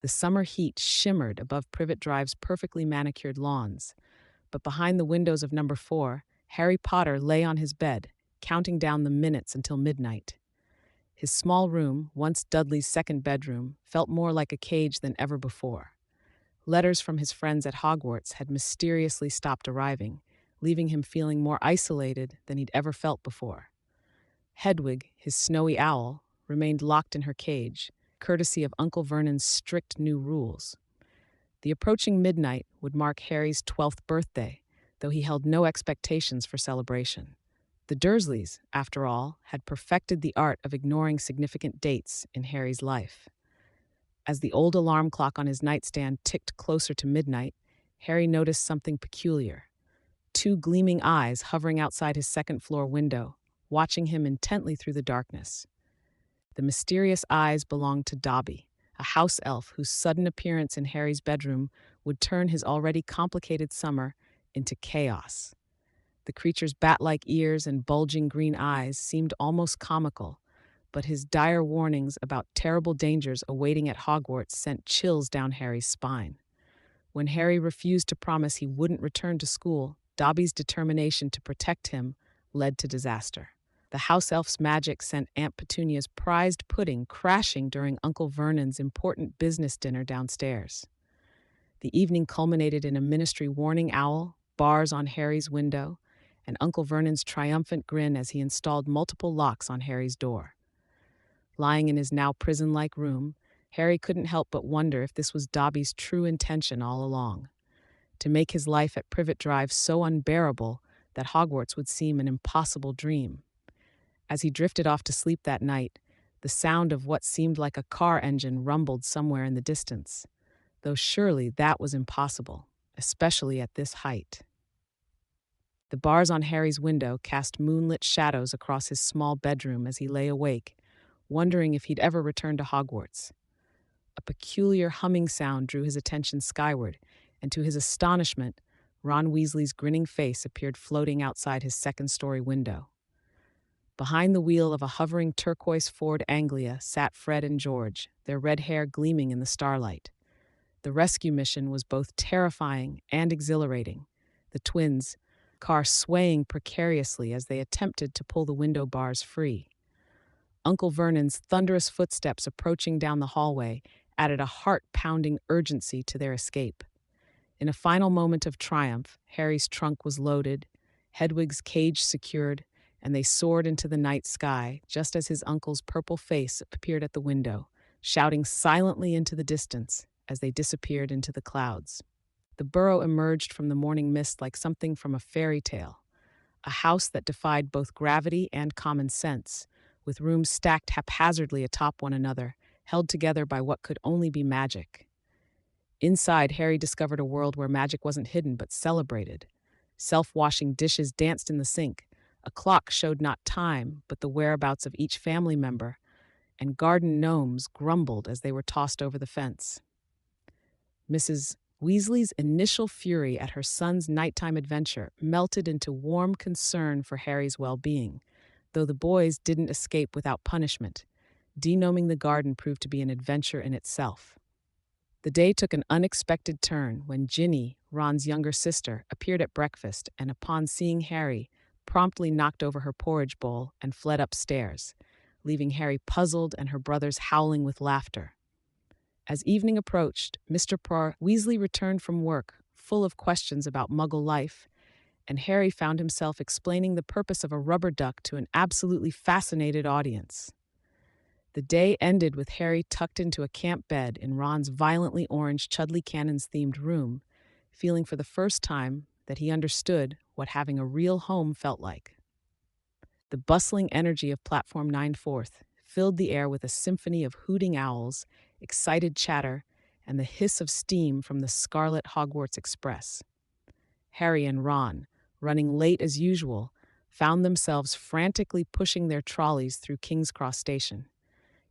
The summer heat shimmered above Privet Drive's perfectly manicured lawns, but behind the windows of number 4, Harry Potter lay on his bed, counting down the minutes until midnight. His small room, once Dudley's second bedroom, felt more like a cage than ever before. Letters from his friends at Hogwarts had mysteriously stopped arriving, leaving him feeling more isolated than he'd ever felt before. Hedwig, his snowy owl, remained locked in her cage, courtesy of Uncle Vernon's strict new rules. The approaching midnight would mark Harry's 12th birthday, though he held no expectations for celebration. The Dursleys, after all, had perfected the art of ignoring significant dates in Harry's life. As the old alarm clock on his nightstand ticked closer to midnight, Harry noticed something peculiar. Two gleaming eyes hovering outside his second-floor window, watching him intently through the darkness. The mysterious eyes belonged to Dobby, a house elf whose sudden appearance in Harry's bedroom would turn his already complicated summer into chaos. The creature's bat-like ears and bulging green eyes seemed almost comical, but his dire warnings about terrible dangers awaiting at Hogwarts sent chills down Harry's spine. When Harry refused to promise he wouldn't return to school, Dobby's determination to protect him led to disaster. The house elf's magic sent Aunt Petunia's prized pudding crashing during Uncle Vernon's important business dinner downstairs. The evening culminated in a ministry warning owl, bars on Harry's window, and Uncle Vernon's triumphant grin as he installed multiple locks on Harry's door. Lying in his now prison-like room, Harry couldn't help but wonder if this was Dobby's true intention all along, to make his life at Privet Drive so unbearable that Hogwarts would seem an impossible dream. As he drifted off to sleep that night, the sound of what seemed like a car engine rumbled somewhere in the distance, though surely that was impossible, especially at this height. The bars on Harry's window cast moonlit shadows across his small bedroom as he lay awake, wondering if he'd ever return to Hogwarts. A peculiar humming sound drew his attention skyward, and to his astonishment, Ron Weasley's grinning face appeared floating outside his second-story window. Behind the wheel of a hovering turquoise Ford Anglia sat Fred and George, their red hair gleaming in the starlight. The rescue mission was both terrifying and exhilarating, the twins' car swaying precariously as they attempted to pull the window bars free. Uncle Vernon's thunderous footsteps approaching down the hallway added a heart-pounding urgency to their escape. In a final moment of triumph, Harry's trunk was loaded, Hedwig's cage secured, and they soared into the night sky just as his uncle's purple face appeared at the window, shouting silently into the distance as they disappeared into the clouds. The Burrow emerged from the morning mist like something from a fairy tale, a house that defied both gravity and common sense, with rooms stacked haphazardly atop one another, held together by what could only be magic. Inside, Harry discovered a world where magic wasn't hidden but celebrated. Self-washing dishes danced in the sink, a clock showed not time but the whereabouts of each family member, and garden gnomes grumbled as they were tossed over the fence. Mrs. Weasley's initial fury at her son's nighttime adventure melted into warm concern for Harry's well-being, though the boys didn't escape without punishment. Denoming the garden proved to be an adventure in itself. The day took an unexpected turn when Ginny, Ron's younger sister, appeared at breakfast and, upon seeing Harry, promptly knocked over her porridge bowl and fled upstairs, leaving Harry puzzled and her brothers howling with laughter. As evening approached, Mr. Weasley returned from work, full of questions about Muggle life, and Harry found himself explaining the purpose of a rubber duck to an absolutely fascinated audience. The day ended with Harry tucked into a camp bed in Ron's violently orange Chudley Cannons-themed room, feeling for the first time that he understood what having a real home felt like. The bustling energy of Platform 9/4 filled the air with a symphony of hooting owls, excited chatter, and the hiss of steam from the Scarlet Hogwarts Express. Harry and Ron, running late as usual, found themselves frantically pushing their trolleys through King's Cross Station.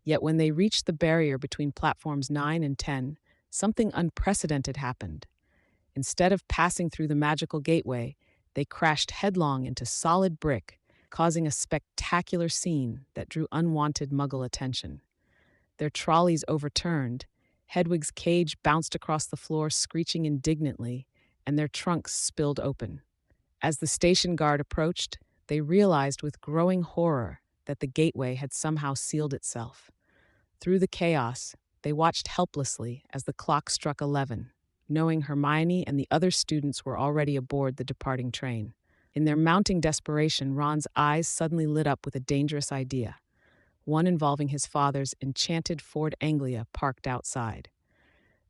Yet when they reached the barrier between platforms 9 and 10, something unprecedented happened. Instead of passing through the magical gateway, they crashed headlong into solid brick, causing a spectacular scene that drew unwanted Muggle attention. Their trolleys overturned, Hedwig's cage bounced across the floor, screeching indignantly, and their trunks spilled open. As the station guard approached, they realized with growing horror that the gateway had somehow sealed itself. Through the chaos, they watched helplessly as the clock struck 11, knowing Hermione and the other students were already aboard the departing train. In their mounting desperation, Ron's eyes suddenly lit up with a dangerous idea, one involving his father's enchanted Ford Anglia parked outside.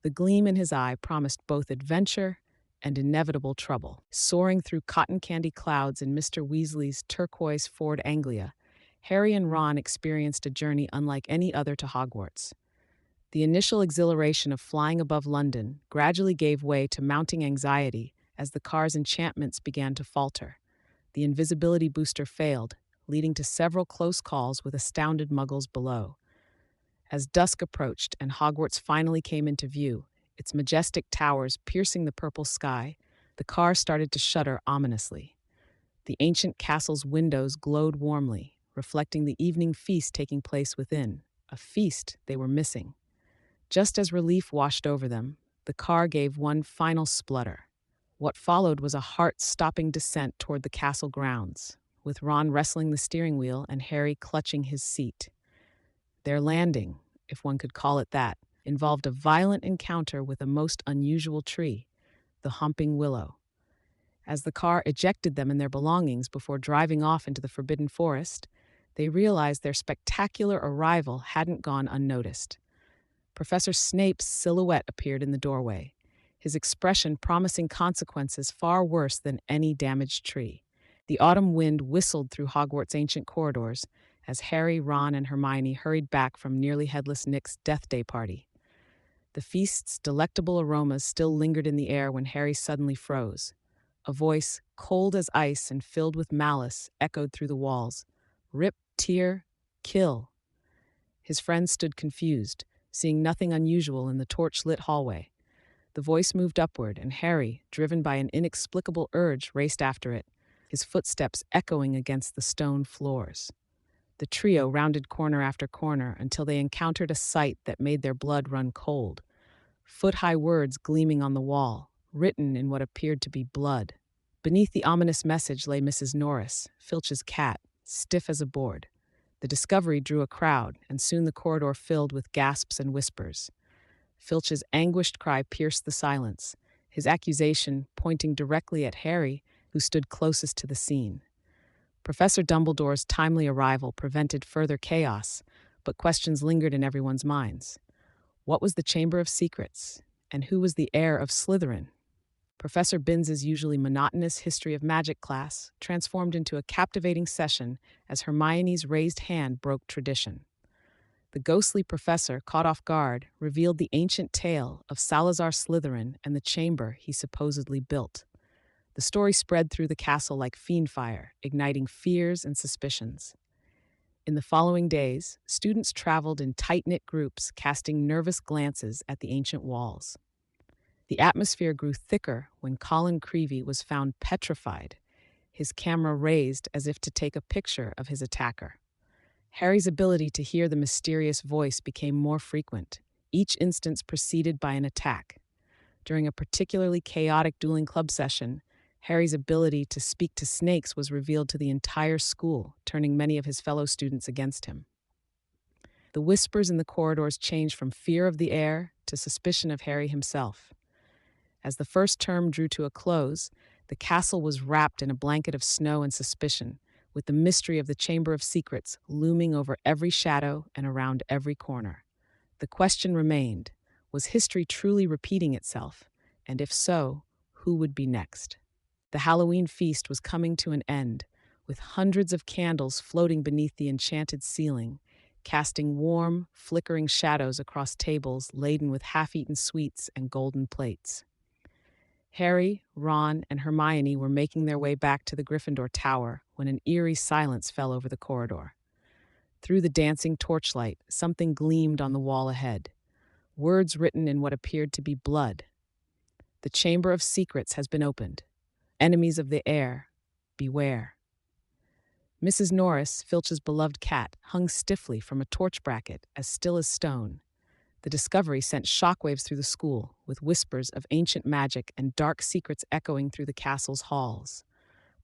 The gleam in his eye promised both adventure and inevitable trouble. Soaring through cotton candy clouds in Mr. Weasley's turquoise Ford Anglia, Harry and Ron experienced a journey unlike any other to Hogwarts. The initial exhilaration of flying above London gradually gave way to mounting anxiety as the car's enchantments began to falter. The invisibility booster failed, leading to several close calls with astounded muggles below. As dusk approached and Hogwarts finally came into view, its majestic towers piercing the purple sky, the car started to shudder ominously. The ancient castle's windows glowed warmly, reflecting the evening feast taking place within, a feast they were missing. Just as relief washed over them, the car gave one final splutter. What followed was a heart-stopping descent toward the castle grounds, with Ron wrestling the steering wheel and Harry clutching his seat. Their landing, if one could call it that, involved a violent encounter with a most unusual tree, the Humping Willow. As the car ejected them and their belongings before driving off into the Forbidden Forest, they realized their spectacular arrival hadn't gone unnoticed. Professor Snape's silhouette appeared in the doorway, his expression promising consequences far worse than any damaged tree. The autumn wind whistled through Hogwarts' ancient corridors as Harry, Ron, and Hermione hurried back from nearly headless Nick's Death Day party. The feast's delectable aromas still lingered in the air when Harry suddenly froze. A voice, cold as ice and filled with malice, echoed through the walls. "Rip, tear, kill." His friends stood confused, seeing nothing unusual in the torch-lit hallway. The voice moved upward, and Harry, driven by an inexplicable urge, raced after it, his footsteps echoing against the stone floors. The trio rounded corner after corner until they encountered a sight that made their blood run cold. Foot-high words gleaming on the wall, written in what appeared to be blood. Beneath the ominous message lay Mrs. Norris, Filch's cat, stiff as a board. The discovery drew a crowd, and soon the corridor filled with gasps and whispers. Filch's anguished cry pierced the silence, his accusation pointing directly at Harry, who stood closest to the scene. Professor Dumbledore's timely arrival prevented further chaos, but questions lingered in everyone's minds. What was the Chamber of Secrets, and who was the heir of Slytherin? Professor Binns's usually monotonous history of magic class transformed into a captivating session as Hermione's raised hand broke tradition. The ghostly professor, caught off guard, revealed the ancient tale of Salazar Slytherin and the chamber he supposedly built. The story spread through the castle like fiend fire, igniting fears and suspicions. In the following days, students traveled in tight-knit groups, casting nervous glances at the ancient walls. The atmosphere grew thicker when Colin Creevey was found petrified, his camera raised as if to take a picture of his attacker. Harry's ability to hear the mysterious voice became more frequent, each instance preceded by an attack. During a particularly chaotic dueling club session, Harry's ability to speak to snakes was revealed to the entire school, turning many of his fellow students against him. The whispers in the corridors changed from fear of the heir to suspicion of Harry himself. As the first term drew to a close, the castle was wrapped in a blanket of snow and suspicion, with the mystery of the Chamber of Secrets looming over every shadow and around every corner. The question remained, was history truly repeating itself? And if so, who would be next? The Halloween feast was coming to an end, with hundreds of candles floating beneath the enchanted ceiling, casting warm, flickering shadows across tables laden with half-eaten sweets and golden plates. Harry, Ron, and Hermione were making their way back to the Gryffindor Tower when an eerie silence fell over the corridor. Through the dancing torchlight, something gleamed on the wall ahead. Words written in what appeared to be blood. "The Chamber of Secrets has been opened. Enemies of the heir, beware." Mrs. Norris, Filch's beloved cat, hung stiffly from a torch bracket, as still as stone. The discovery sent shockwaves through the school, with whispers of ancient magic and dark secrets echoing through the castle's halls.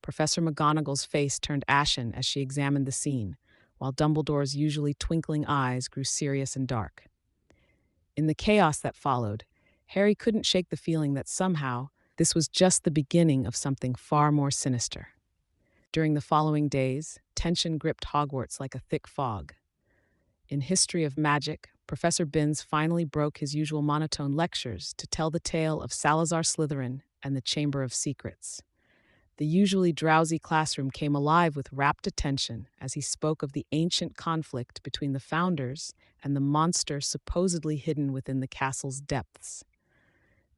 Professor McGonagall's face turned ashen as she examined the scene, while Dumbledore's usually twinkling eyes grew serious and dark. In the chaos that followed, Harry couldn't shake the feeling that somehow this was just the beginning of something far more sinister. During the following days, tension gripped Hogwarts like a thick fog. In History of Magic, Professor Binns finally broke his usual monotone lectures to tell the tale of Salazar Slytherin and the Chamber of Secrets. The usually drowsy classroom came alive with rapt attention as he spoke of the ancient conflict between the founders and the monster supposedly hidden within the castle's depths.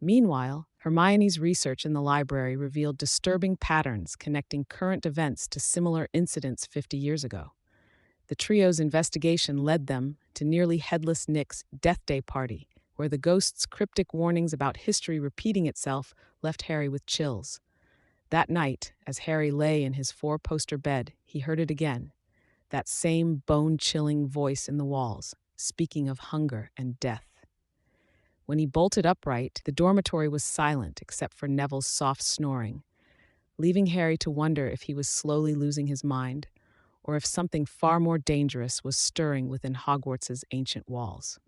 Meanwhile, Hermione's research in the library revealed disturbing patterns connecting current events to similar incidents 50 years ago. The trio's investigation led them to nearly headless Nick's Death Day party, where the ghost's cryptic warnings about history repeating itself left Harry with chills. That night, as Harry lay in his four-poster bed, he heard it again, that same bone-chilling voice in the walls, speaking of hunger and death. When he bolted upright, the dormitory was silent except for Neville's soft snoring, leaving Harry to wonder if he was slowly losing his mind, or if something far more dangerous was stirring within Hogwarts's ancient walls.